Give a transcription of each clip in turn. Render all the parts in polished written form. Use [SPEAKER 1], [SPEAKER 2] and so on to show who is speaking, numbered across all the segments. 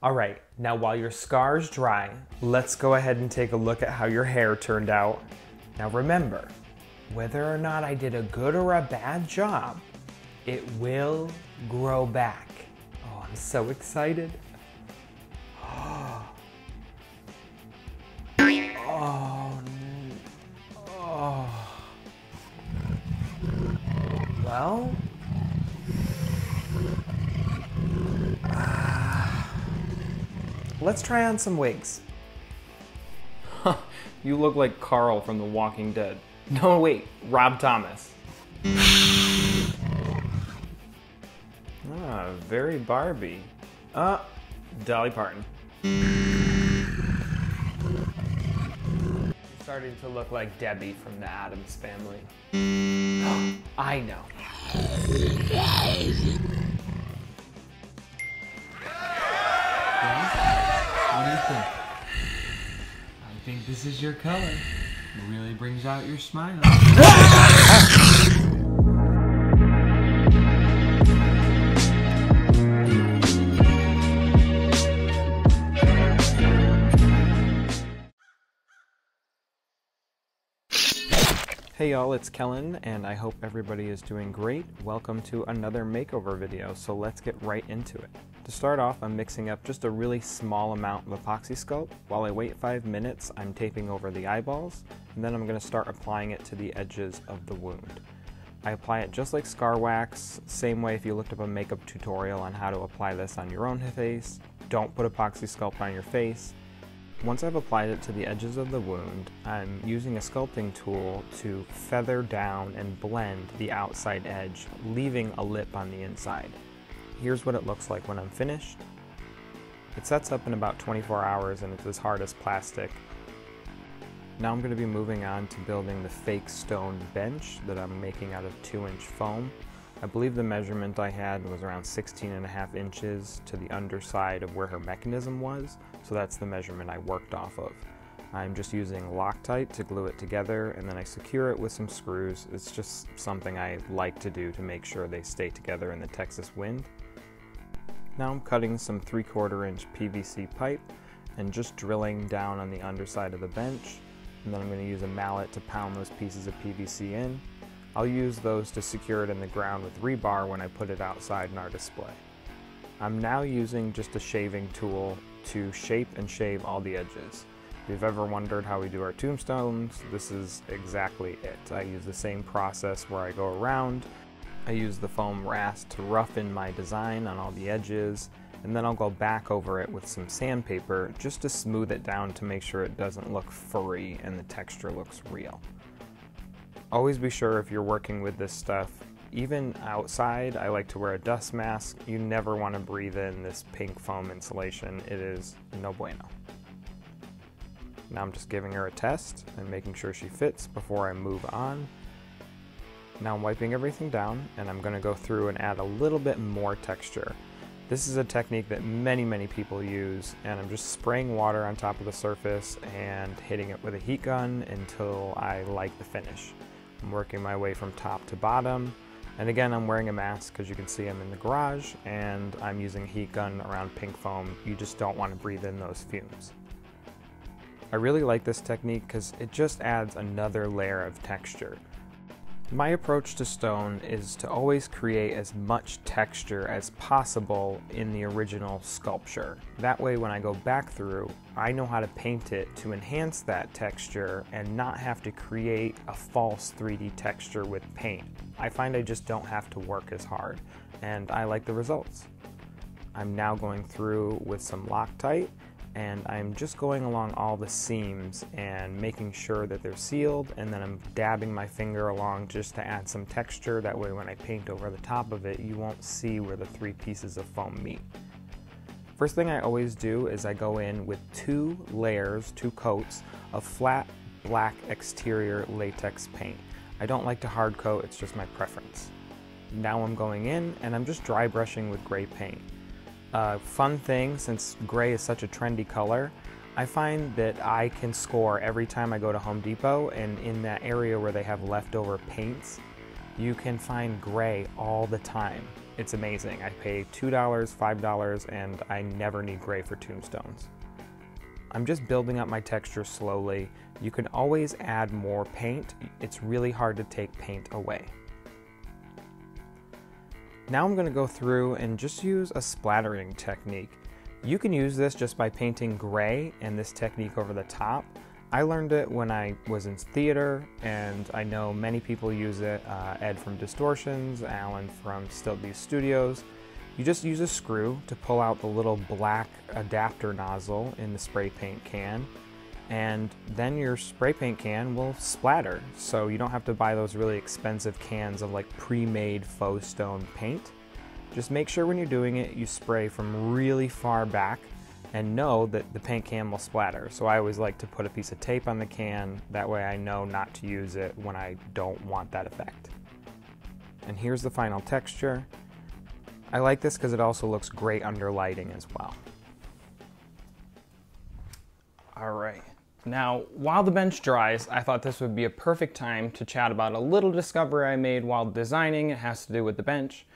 [SPEAKER 1] All right, now while your scar's dry, let's go ahead and take a look at how your hair turned out. Now remember, whether or not I did a good or a bad job, it will grow back. Oh, I'm so excited. Oh, oh. Well, let's try on some wigs. You look like Carl from The Walking Dead. No, wait, Rob Thomas. Ah, very Barbie. Dolly Parton. Starting to look like Debbie from the Addams Family. I know. What do you think?
[SPEAKER 2] I think this is your color. It really brings out your smile.
[SPEAKER 1] Hey y'all, it's Kellen, and I hope everybody is doing great. Welcome to another makeover video, so let's get right into it. To start off, I'm mixing up just a really small amount of epoxy sculpt. While I wait 5 minutes, I'm taping over the eyeballs, and then I'm going to start applying it to the edges of the wound. I apply it just like scar wax, same way if you looked up a makeup tutorial on how to apply this on your own face. Don't put epoxy sculpt on your face. Once I've applied it to the edges of the wound, I'm using a sculpting tool to feather down and blend the outside edge, leaving a lip on the inside. Here's what it looks like when I'm finished. It sets up in about 24 hours and it's as hard as plastic. Now I'm going to be moving on to building the fake stone bench that I'm making out of 2-inch foam. I believe the measurement I had was around 16.5 inches to the underside of where her mechanism was, so that's the measurement I worked off of. I'm just using Loctite to glue it together, and then I secure it with some screws. It's just something I like to do to make sure they stay together in the Texas wind. Now I'm cutting some 3/4 inch PVC pipe and just drilling down on the underside of the bench, and then I'm going to use a mallet to pound those pieces of PVC in. I'll use those to secure it in the ground with rebar when I put it outside in our display. I'm now using just a shaving tool to shape and shave all the edges. If you've ever wondered how we do our tombstones, this is exactly it. I use the same process where I go around. I use the foam rasp to roughen my design on all the edges, and then I'll go back over it with some sandpaper just to smooth it down to make sure it doesn't look furry and the texture looks real. Always be sure if you're working with this stuff, even outside, I like to wear a dust mask. You never want to breathe in this pink foam insulation. It is no bueno. Now I'm just giving her a test and making sure she fits before I move on. Now I'm wiping everything down, and I'm going to go through and add a little bit more texture. This is a technique that many people use, and I'm just spraying water on top of the surface and hitting it with a heat gun until I like the finish. I'm working my way from top to bottom, and again I'm wearing a mask because you can see I'm in the garage, and I'm using a heat gun around pink foam. You just don't want to breathe in those fumes. I really like this technique because it just adds another layer of texture. My approach to stone is to always create as much texture as possible in the original sculpture. That way when I go back through, I know how to paint it to enhance that texture and not have to create a false 3D texture with paint. I find I just don't have to work as hard, and I like the results. I'm now going through with some Loctite, and I'm just going along all the seams and making sure that they're sealed, and then I'm dabbing my finger along just to add some texture. That way when I paint over the top of it, you won't see where the 3 pieces of foam meet. First thing I always do is I go in with 2 layers, 2 coats of flat black exterior latex paint. I don't like to hard coat, it's just my preference. Now I'm going in and I'm just dry brushing with gray paint. Fun thing, since gray is such a trendy color, I find that I can score every time I go to Home Depot, and in that area where they have leftover paints, you can find gray all the time. it's amazing. I pay $2, $5, and I never need gray for tombstones. I'm just building up my texture slowly. You can always add more paint. It's really hard to take paint away. Now I'm going to go through and just use a splattering technique. You can use this just by painting gray and this technique over the top. I learned it when I was in theater, and I know many people use it. Ed from Distortions, Alan from Stiltbeast Studios. You just use a screw to pull out the little black adapter nozzle in the spray paint can, and then your spray paint can will splatter. So you don't have to buy those really expensive cans of like pre-made faux stone paint. Just make sure when you're doing it, you spray from really far back and know that the paint can will splatter. So I always like to put a piece of tape on the can, that way I know not to use it when I don't want that effect. And here's the final texture. I like this because it also looks great under lighting as well. All right, now while the bench dries, I thought this would be a perfect time to chat about a little discovery I made while designing. It has to do with the bench,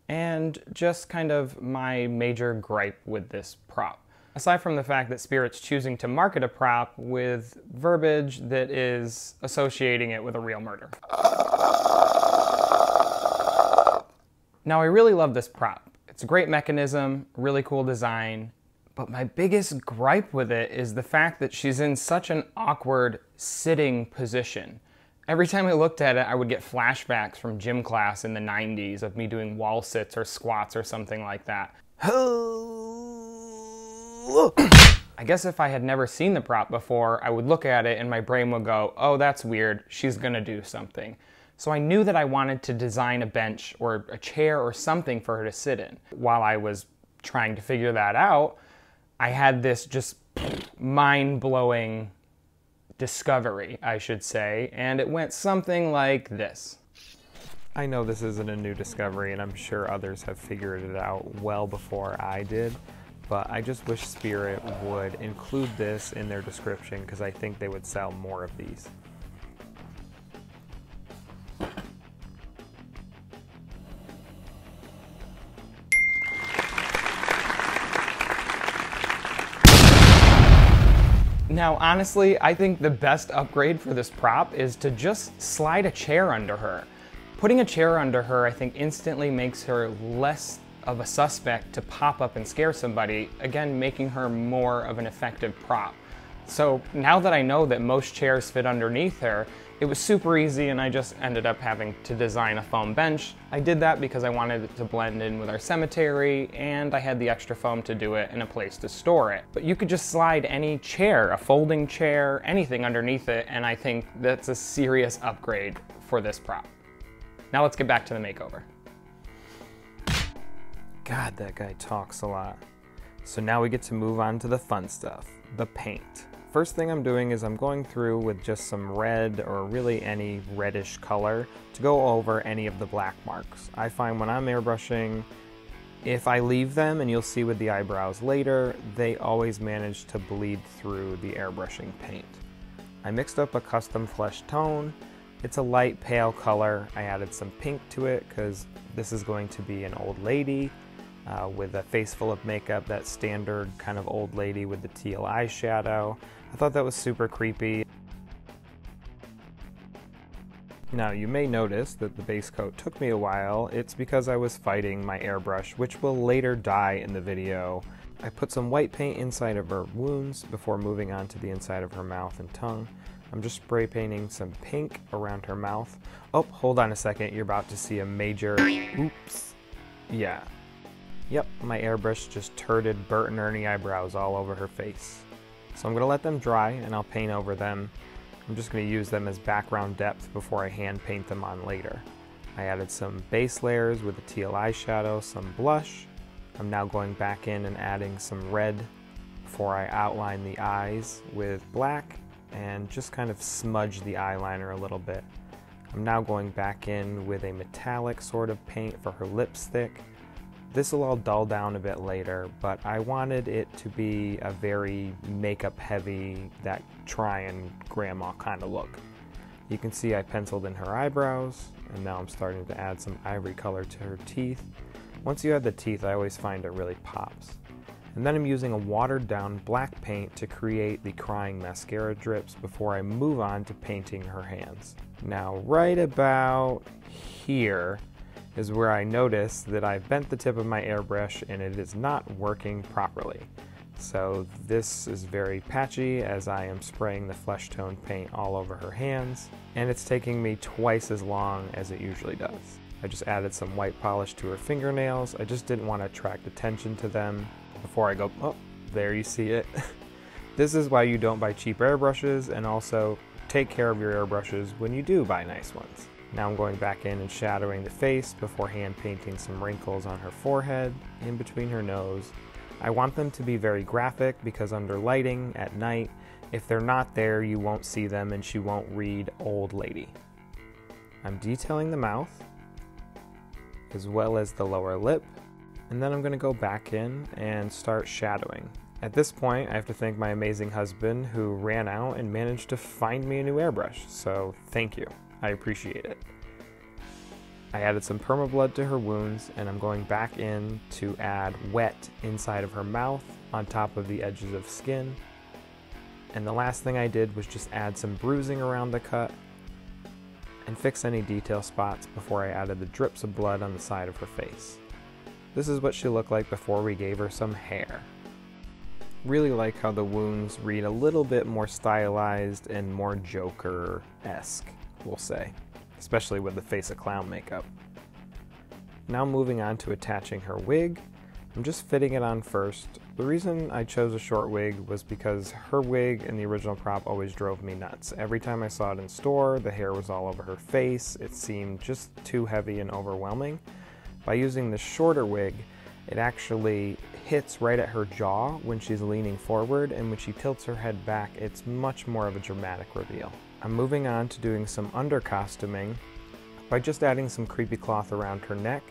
[SPEAKER 1] and just kind of my major gripe with this prop. Aside from the fact that Spirit's choosing to market a prop with verbiage that is associating it with a real murder. Now I really love this prop. It's a great mechanism, really cool design, but my biggest gripe with it is the fact that she's in such an awkward sitting position. Every time I looked at it, I would get flashbacks from gym class in the 90s of me doing wall sits or squats or something like that. I guess if I had never seen the prop before, I would look at it and my brain would go, oh, that's weird, she's gonna do something. So I knew that I wanted to design a bench or a chair or something for her to sit in. While I was trying to figure that out, I had this just mind-blowing discovery, I should say, and it went something like this. I know this isn't a new discovery, and I'm sure others have figured it out well before I did, but I just wish Spirit would include this in their description because I think they would sell more of these. Now, honestly, I think the best upgrade for this prop is to just slide a chair under her. Putting a chair under her, I think, instantly makes her less of a suspect to pop up and scare somebody, again, making her more of an effective prop. So now that I know that most chairs fit underneath her, it was super easy, and I just ended up having to design a foam bench. I did that because I wanted it to blend in with our cemetery, and I had the extra foam to do it and a place to store it. But you could just slide any chair, a folding chair, anything underneath it, and I think that's a serious upgrade for this prop. Now let's get back to the makeover. God, that guy talks a lot. So now we get to move on to the fun stuff, the paint. First thing I'm doing is I'm going through with just some red, or really any reddish color, to go over any of the black marks. I find when I'm airbrushing, if I leave them, and you'll see with the eyebrows later, they always manage to bleed through the airbrushing paint. I mixed up a custom flesh tone. It's a light pale color. I added some pink to it because this is going to be an old lady with a face full of makeup, that standard kind of old lady with the teal eyeshadow. I thought that was super creepy. Now you may notice that the base coat took me a while. It's because I was fighting my airbrush, which will later die in the video. I put some white paint inside of her wounds before moving on to the inside of her mouth and tongue. I'm just spray painting some pink around her mouth. Oh, hold on a second, you're about to see a major oops. Yeah. Yep, my airbrush just turted Bert and Ernie eyebrows all over her face. So I'm gonna let them dry and I'll paint over them. I'm just gonna use them as background depth before I hand paint them on later. I added some base layers with the teal eyeshadow, some blush. I'm now going back in and adding some red before I outline the eyes with black and just kind of smudge the eyeliner a little bit. I'm now going back in with a metallic sort of paint for her lipstick. This will all dull down a bit later, but I wanted it to be a very makeup heavy, that trying grandma kind of look. You can see I penciled in her eyebrows, and now I'm starting to add some ivory color to her teeth. Once you add the teeth, I always find it really pops. And then I'm using a watered down black paint to create the crying mascara drips before I move on to painting her hands. Now, right about here is where I notice that I've bent the tip of my airbrush and it is not working properly. So this is very patchy as I am spraying the flesh tone paint all over her hands, and it's taking me twice as long as it usually does. I just added some white polish to her fingernails. I just didn't want to attract attention to them before I go, oh, there you see it. This is why you don't buy cheap airbrushes, and also take care of your airbrushes when you do buy nice ones. Now I'm going back in and shadowing the face before hand painting some wrinkles on her forehead, in between her nose. I want them to be very graphic because under lighting at night, if they're not there, you won't see them and she won't read old lady. I'm detailing the mouth, as well as the lower lip, and then I'm going to go back in and start shadowing. At this point, I have to thank my amazing husband who ran out and managed to find me a new airbrush, so thank you. I appreciate it. I added some permablood to her wounds, and I'm going back in to add wet inside of her mouth on top of the edges of skin. And the last thing I did was just add some bruising around the cut and fix any detail spots before I added the drips of blood on the side of her face. This is what she looked like before we gave her some hair. Really like how the wounds read a little bit more stylized and more Joker-esque, we'll say, especially with the face of clown makeup. Now moving on to attaching her wig. I'm just fitting it on first. The reason I chose a short wig was because her wig in the original prop always drove me nuts. Every time I saw it in store, the hair was all over her face. It seemed just too heavy and overwhelming. By using the shorter wig, it actually hits right at her jaw when she's leaning forward, and when she tilts her head back, it's much more of a dramatic reveal. I'm moving on to doing some under costuming by just adding some creepy cloth around her neck.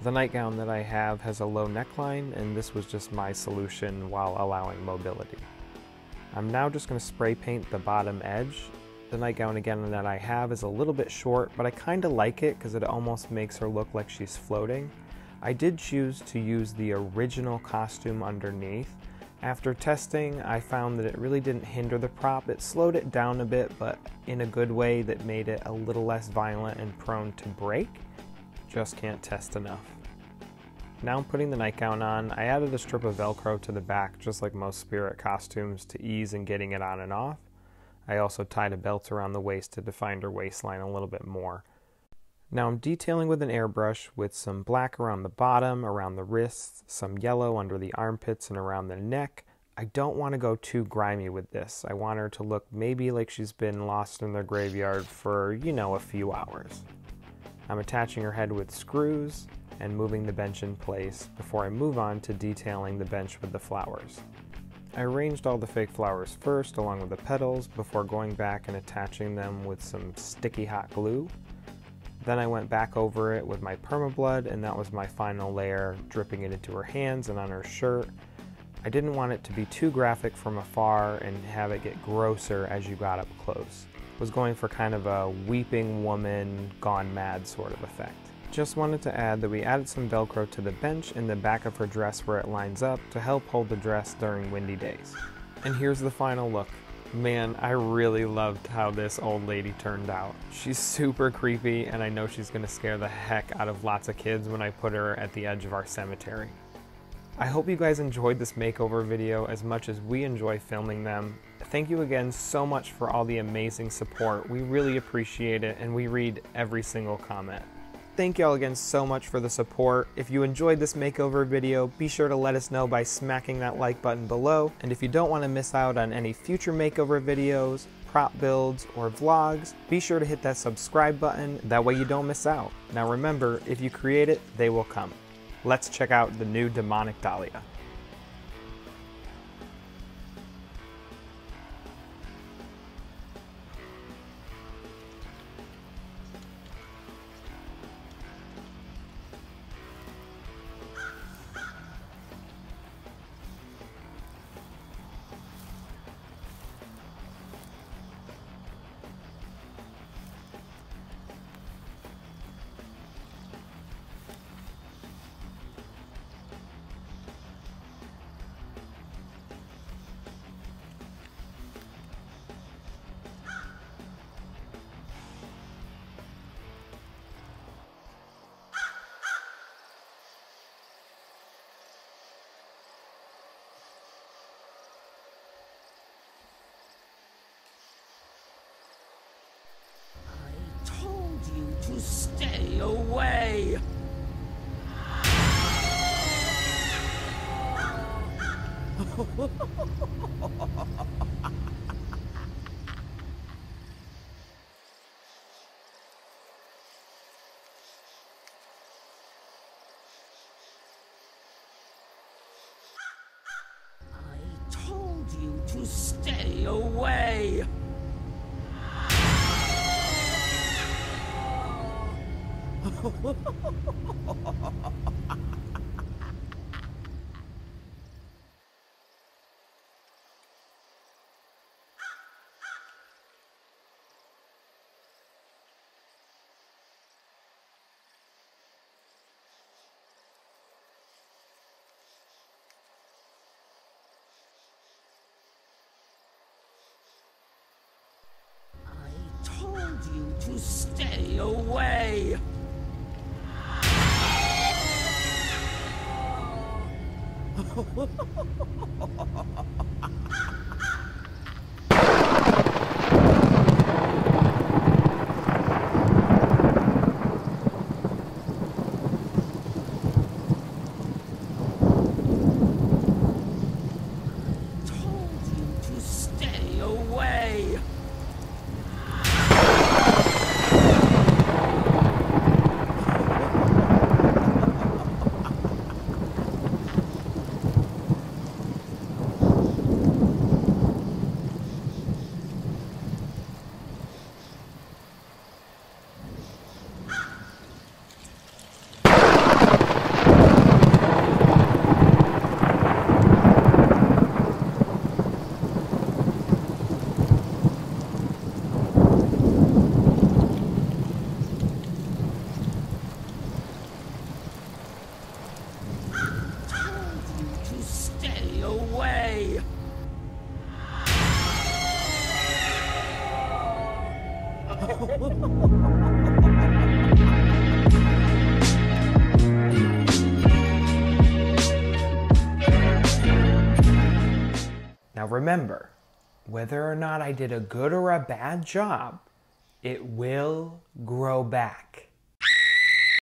[SPEAKER 1] The nightgown that I have has a low neckline, and this was just my solution while allowing mobility. I'm now just going to spray paint the bottom edge. The nightgown again that I have is a little bit short, but I kind of like it because it almost makes her look like she's floating. I did choose to use the original costume underneath. After testing, I found that it really didn't hinder the prop. It slowed it down a bit, but in a good way that made it a little less violent and prone to break. Just can't test enough. Now I'm putting the nightgown on. I added a strip of Velcro to the back, just like most spirit costumes, to ease in getting it on and off. I also tied a belt around the waist to define her waistline a little bit more. Now I'm detailing with an airbrush with some black around the bottom, around the wrists, some yellow under the armpits and around the neck. I don't want to go too grimy with this. I want her to look maybe like she's been lost in the graveyard for, a few hours. I'm attaching her head with screws and moving the bench in place before I move on to detailing the bench with the flowers. I arranged all the fake flowers first along with the petals before going back and attaching them with some sticky hot glue. Then I went back over it with my permablood, and that was my final layer, dripping it into her hands and on her shirt. I didn't want it to be too graphic from afar and have it get grosser as you got up close. Was going for kind of a weeping woman gone mad sort of effect. Just wanted to add that we added some Velcro to the bench in the back of her dress where it lines up to help hold the dress during windy days. And here's the final look. Man, I really loved how this old lady turned out. She's super creepy, and I know she's gonna scare the heck out of lots of kids when I put her at the edge of our cemetery. I hope you guys enjoyed this makeover video as much as we enjoy filming them. Thank you again so much for all the amazing support. We really appreciate it, and we read every single comment. Thank y'all again so much for the support. If you enjoyed this makeover video, be sure to let us know by smacking that like button below. And if you don't want to miss out on any future makeover videos, prop builds, or vlogs, be sure to hit that subscribe button. That way you don't miss out. Now remember, if you create it, they will come. Let's check out the new Demonic Dahlia.
[SPEAKER 3] to stay away. I told you to stay away. I told you to stay away. Told you to stay away. Told you to stay away.
[SPEAKER 1] Now remember, whether or not I did a good or a bad job, it will grow back.